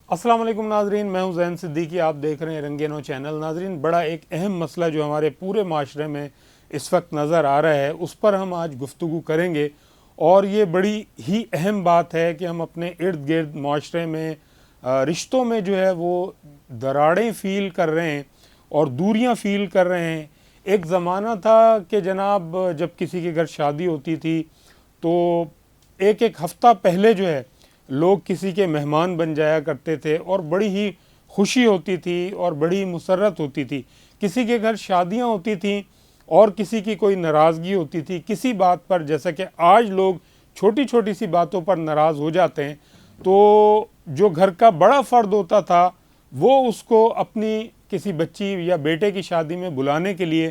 السلام علیکم ناظرین، میں ہوں زین صدیقی، آپ دیکھ رہے ہیں رنگینو چینل۔ ناظرین، بڑا ایک اہم مسئلہ جو ہمارے پورے معاشرے میں اس وقت نظر آ رہا ہے، اس پر ہم آج گفتگو کریں گے، اور یہ بڑی ہی اہم بات ہے کہ ہم اپنے ارد گرد معاشرے میں رشتوں میں جو ہے وہ دراڑیں فیل کر رہے ہیں اور دوریاں فیل کر رہے ہیں۔ ایک زمانہ تھا کہ جناب جب کسی کے گھر شادی ہوتی تھی تو ایک ہفتہ پہلے جو ہے لوگ کسی کے مہمان بن جایا کرتے تھے اور بڑی ہی خوشی ہوتی تھی اور بڑی مسرت ہوتی تھی۔ کسی کے گھر شادیاں ہوتی تھیں اور کسی کی کوئی ناراضگی ہوتی تھی کسی بات پر، جیسا کہ آج لوگ چھوٹی چھوٹی سی باتوں پر ناراض ہو جاتے ہیں، تو جو گھر کا بڑا فرد ہوتا تھا وہ اس کو اپنی کسی بچی یا بیٹے کی شادی میں بلانے کے لیے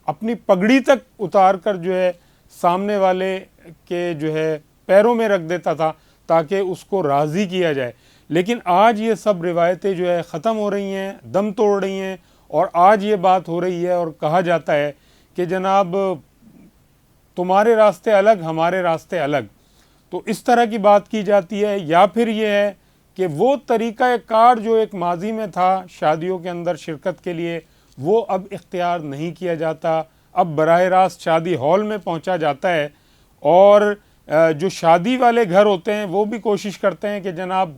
اپنی پگڑی تک اتار کر جو ہے سامنے والے کے جو ہے پیروں میں رکھ دیتا تھا تاکہ اس کو راضی کیا جائے۔ لیکن آج یہ سب روایتیں جو ہے ختم ہو رہی ہیں، دم توڑ رہی ہیں، اور آج یہ بات ہو رہی ہے اور کہا جاتا ہے کہ جناب تمہارے راستے الگ، ہمارے راستے الگ۔ تو اس طرح کی بات کی جاتی ہے، یا پھر یہ ہے کہ وہ طریقہ کار جو ایک ماضی میں تھا شادیوں کے اندر شرکت کے لیے، وہ اب اختیار نہیں کیا جاتا۔ اب براہ راست شادی ہال میں پہنچا جاتا ہے، اور جو شادی والے گھر ہوتے ہیں وہ بھی کوشش کرتے ہیں کہ جناب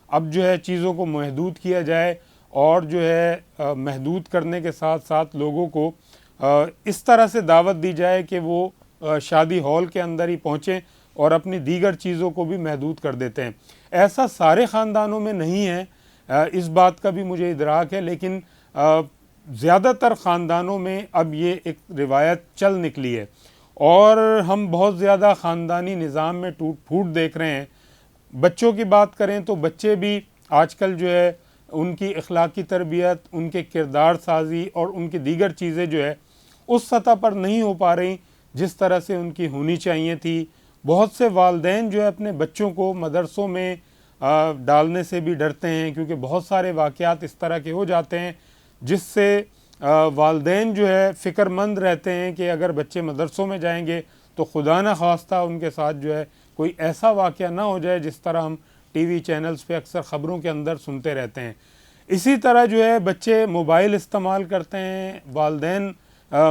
اب جو ہے چیزوں کو محدود کیا جائے، اور جو ہے محدود کرنے کے ساتھ ساتھ لوگوں کو اس طرح سے دعوت دی جائے کہ وہ شادی ہال کے اندر ہی پہنچیں اور اپنی دیگر چیزوں کو بھی محدود کر دیتے ہیں۔ ایسا سارے خاندانوں میں نہیں ہے، اس بات کا بھی مجھے ادراک ہے، لیکن زیادہ تر خاندانوں میں اب یہ ایک روایت چل نکلی ہے، اور ہم بہت زیادہ خاندانی نظام میں ٹوٹ پھوٹ دیکھ رہے ہیں۔ بچوں کی بات کریں تو بچے بھی آج کل جو ہے ان کی اخلاقی تربیت، ان کے کردار سازی اور ان کی دیگر چیزیں جو ہے اس سطح پر نہیں ہو پا رہی جس طرح سے ان کی ہونی چاہیے تھی۔ بہت سے والدین جو ہے اپنے بچوں کو مدرسوں میں ڈالنے سے بھی ڈرتے ہیں، کیونکہ بہت سارے واقعات اس طرح کے ہو جاتے ہیں جس سے والدین جو ہے فکر مند رہتے ہیں کہ اگر بچے مدرسوں میں جائیں گے تو خدا نہ خواستہ ان کے ساتھ جو ہے کوئی ایسا واقعہ نہ ہو جائے جس طرح ہم ٹی وی چینلز پہ اکثر خبروں کے اندر سنتے رہتے ہیں۔ اسی طرح جو ہے بچے موبائل استعمال کرتے ہیں، والدین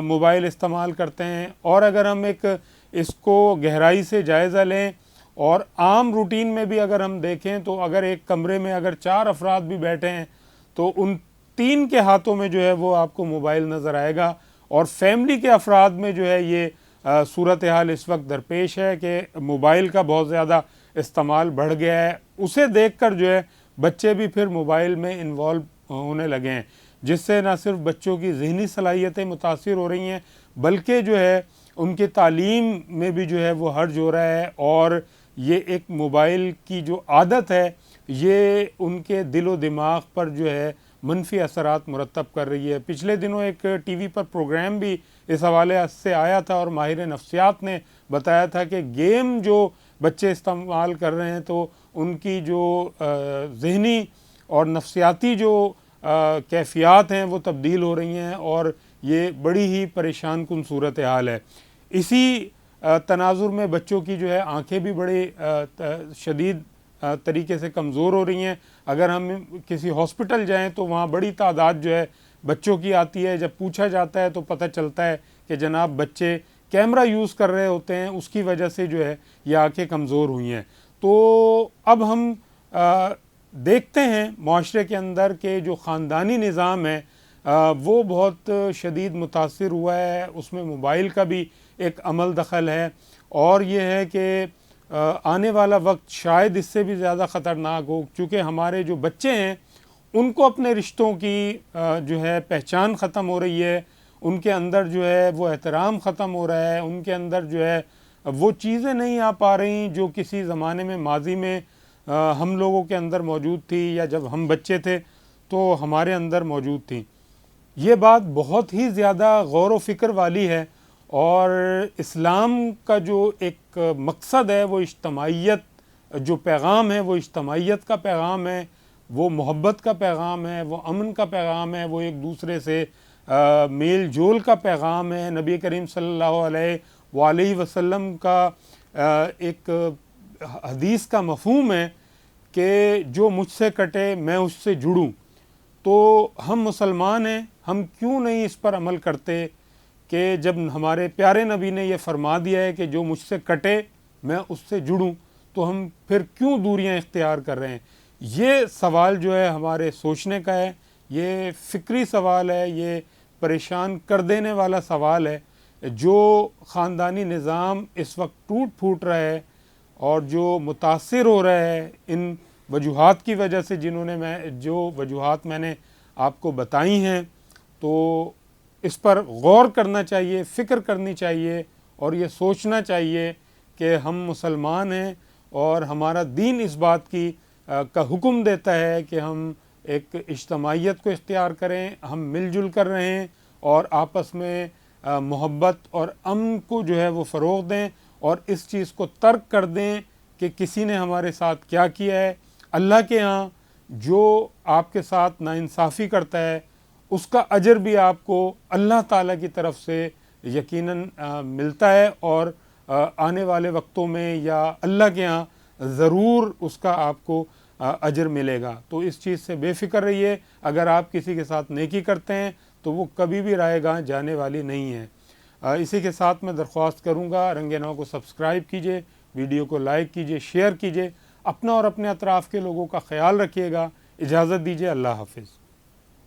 موبائل استعمال کرتے ہیں، اور اگر ہم اس کو گہرائی سے جائزہ لیں اور عام روٹین میں بھی اگر ہم دیکھیں تو اگر ایک کمرے میں اگر 4 افراد بھی بیٹھے ہیں تو ان 3 کے ہاتھوں میں جو ہے وہ آپ کو موبائل نظر آئے گا، اور فیملی کے افراد میں جو ہے یہ صورتحال اس وقت درپیش ہے کہ موبائل کا بہت زیادہ استعمال بڑھ گیا ہے۔ اسے دیکھ کر جو ہے بچے بھی پھر موبائل میں انوالو ہونے لگے ہیں، جس سے نہ صرف بچوں کی ذہنی صلاحیتیں متاثر ہو رہی ہیں بلکہ جو ہے ان کی تعلیم میں بھی جو ہے وہ حرج ہو رہا ہے، اور یہ ایک موبائل کی جو عادت ہے یہ ان کے دل و دماغ پر جو ہے منفی اثرات مرتب کر رہی ہے۔ پچھلے دنوں ایک ٹی وی پر پروگرام بھی اس حوالے سے آیا تھا، اور ماہر نفسیات نے بتایا تھا کہ گیم جو بچے استعمال کر رہے ہیں تو ان کی جو ذہنی اور نفسیاتی جو کیفیات ہیں وہ تبدیل ہو رہی ہیں، اور یہ بڑی ہی پریشان کن صورتحال ہے۔ اسی تناظر میں بچوں کی جو ہے آنکھیں بھی بڑی شدید طریقے سے کمزور ہو رہی ہیں۔ اگر ہم کسی ہاسپٹل جائیں تو وہاں بڑی تعداد جو ہے بچوں کی آتی ہے، جب پوچھا جاتا ہے تو پتہ چلتا ہے کہ جناب بچے کیمرہ یوز کر رہے ہوتے ہیں، اس کی وجہ سے جو ہے یہ آنکھیں کمزور ہوئی ہیں۔ تو اب ہم دیکھتے ہیں معاشرے کے اندر کہ جو خاندانی نظام ہے وہ بہت شدید متاثر ہوا ہے، اس میں موبائل کا بھی ایک عمل دخل ہے، اور یہ ہے کہ آنے والا وقت شاید اس سے بھی زیادہ خطرناک ہو، چونکہ ہمارے جو بچے ہیں ان کو اپنے رشتوں کی جو ہے پہچان ختم ہو رہی ہے، ان کے اندر جو ہے وہ احترام ختم ہو رہا ہے، ان کے اندر جو ہے وہ چیزیں نہیں آ پا رہی جو کسی زمانے میں ماضی میں ہم لوگوں کے اندر موجود تھی، یا جب ہم بچے تھے تو ہمارے اندر موجود تھی۔ یہ بات بہت ہی زیادہ غور و فکر والی ہے، اور اسلام کا جو ایک مقصد ہے وہ اجتماعیت، جو پیغام ہے وہ اجتماعیت کا پیغام ہے، وہ محبت کا پیغام ہے، وہ امن کا پیغام ہے، وہ ایک دوسرے سے میل جول کا پیغام ہے۔ نبی کریم صلی اللہ علیہ وآلہ وسلم کا ایک حدیث کا مفہوم ہے کہ جو مجھ سے کٹے میں اس سے جڑوں، تو ہم مسلمان ہیں، ہم کیوں نہیں اس پر عمل کرتے کہ جب ہمارے پیارے نبی نے یہ فرما دیا ہے کہ جو مجھ سے کٹے میں اس سے جڑوں، تو ہم پھر کیوں دوریاں اختیار کر رہے ہیں؟ یہ سوال جو ہے ہمارے سوچنے کا ہے، یہ فکری سوال ہے، یہ پریشان کر دینے والا سوال ہے۔ جو خاندانی نظام اس وقت ٹوٹ پھوٹ رہا ہے اور جو متاثر ہو رہا ہے ان وجوہات کی وجہ سے، جو وجوہات میں نے آپ کو بتائی ہیں، تو اس پر غور کرنا چاہیے، فکر کرنی چاہیے اور یہ سوچنا چاہیے کہ ہم مسلمان ہیں اور ہمارا دین اس بات کا حکم دیتا ہے کہ ہم ایک اجتماعیت کو اختیار کریں، ہم مل جل کر رہیں اور آپس میں محبت اور امن کو جو ہے وہ فروغ دیں، اور اس چیز کو ترک کر دیں کہ کسی نے ہمارے ساتھ کیا کیا ہے۔ اللہ کے ہاں جو آپ کے ساتھ ناانصافی کرتا ہے اس کا اجر بھی آپ کو اللہ تعالیٰ کی طرف سے یقیناً ملتا ہے، اور آنے والے وقتوں میں یا اللہ کے ہاں ضرور اس کا آپ کو اجر ملے گا۔ تو اس چیز سے بے فکر رہیے، اگر آپ کسی کے ساتھ نیکی کرتے ہیں تو وہ کبھی بھی رائے گاہ جانے والی نہیں ہے۔ اسی کے ساتھ میں درخواست کروں گا رنگ نو کو سبسکرائب کیجئے، ویڈیو کو لائک کیجئے، شیئر کیجئے، اپنا اور اپنے اطراف کے لوگوں کا خیال رکھیے گا۔ اجازت دیجئے، اللہ حافظ۔